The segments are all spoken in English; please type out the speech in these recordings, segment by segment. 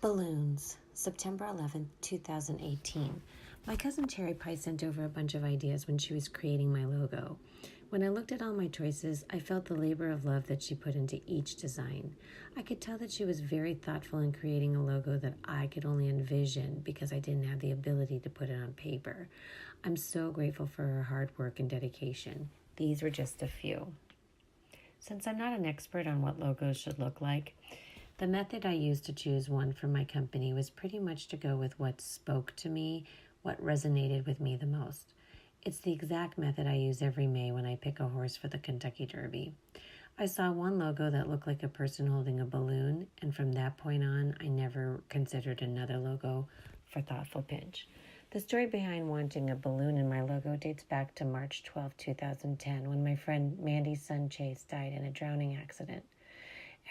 Balloons, September 11th, 2018. My cousin Cherry Pie sent over a bunch of ideas when she was creating my logo. When I looked at all my choices, I felt the labor of love that she put into each design. I could tell that she was very thoughtful in creating a logo that I could only envision because I didn't have the ability to put it on paper. I'm so grateful for her hard work and dedication. These were just a few. Since I'm not an expert on what logos should look like, the method I used to choose one for my company was pretty much to go with what spoke to me, what resonated with me the most. It's the exact method I use every May when I pick a horse for the Kentucky Derby. I saw one logo that looked like a person holding a balloon, and from that point on, I never considered another logo for Thoughtful Pinch. The story behind wanting a balloon in my logo dates back to March 12, 2010, when my friend Mandy's son Chase died in a drowning accident.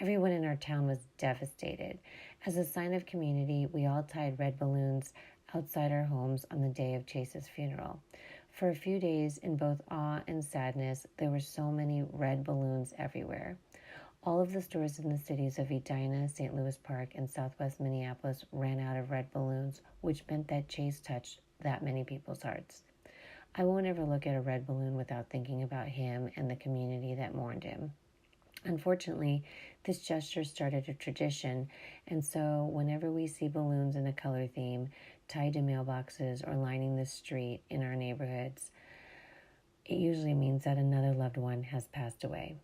Everyone in our town was devastated. As a sign of community, we all tied red balloons outside our homes on the day of Chase's funeral. For a few days, in both awe and sadness, there were so many red balloons everywhere. All of the stores in the cities of Edina, St. Louis Park, and southwest Minneapolis ran out of red balloons, which meant that Chase touched that many people's hearts. I won't ever look at a red balloon without thinking about him and the community that mourned him. Unfortunately, this gesture started a tradition, and so whenever we see balloons in a color theme tied to mailboxes or lining the street in our neighborhoods, it usually means that another loved one has passed away.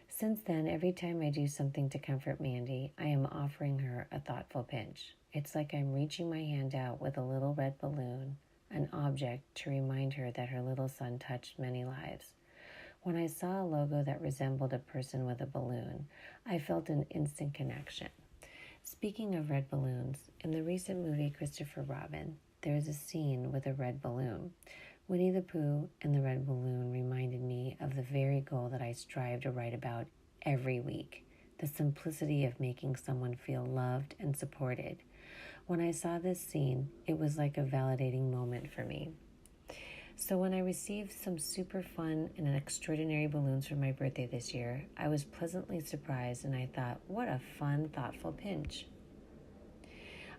Since then, every time I do something to comfort Mandy, I am offering her a thoughtful pinch. It's like I'm reaching my hand out with a little red balloon, an object to remind her that her little son touched many lives. When I saw a logo that resembled a person with a balloon, I felt an instant connection. Speaking of red balloons, in the recent movie Christopher Robin, there is a scene with a red balloon. Winnie the Pooh and the red balloon reminded me of the very goal that I strive to write about every week, the simplicity of making someone feel loved and supported. When I saw this scene, it was like a validating moment for me. So when I received some super fun and extraordinary balloons for my birthday this year, I was pleasantly surprised and I thought, what a fun, thoughtful pinch.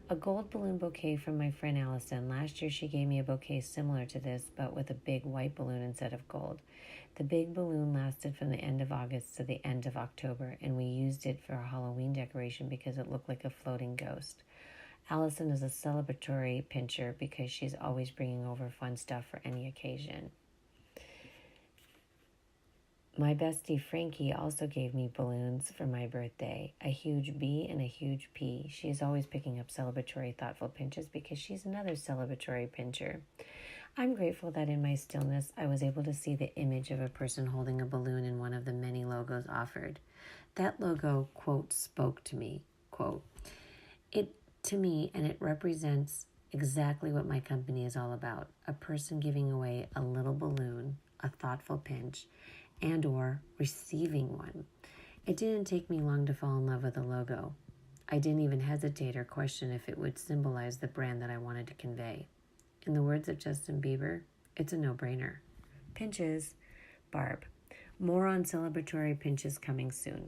A gold balloon bouquet from my friend Allison. Last year she gave me a bouquet similar to this, but with a big white balloon instead of gold. The big balloon lasted from the end of August to the end of October, and we used it for a Halloween decoration because it looked like a floating ghost. Allison is a celebratory pincher because she's always bringing over fun stuff for any occasion. My bestie Frankie also gave me balloons for my birthday, a huge B and a huge P. She is always picking up celebratory, thoughtful pinches because she's another celebratory pincher. I'm grateful that in my stillness, I was able to see the image of a person holding a balloon in one of the many logos offered. That logo, quote, spoke to me, quote. To me, and it represents exactly what my company is all about, a person giving away a little balloon, a thoughtful pinch, and or receiving one. It didn't take me long to fall in love with the logo. I didn't even hesitate or question if it would symbolize the brand that I wanted to convey. In the words of Justin Bieber, it's a no-brainer. Pinches, Barb. More on celebratory pinches coming soon.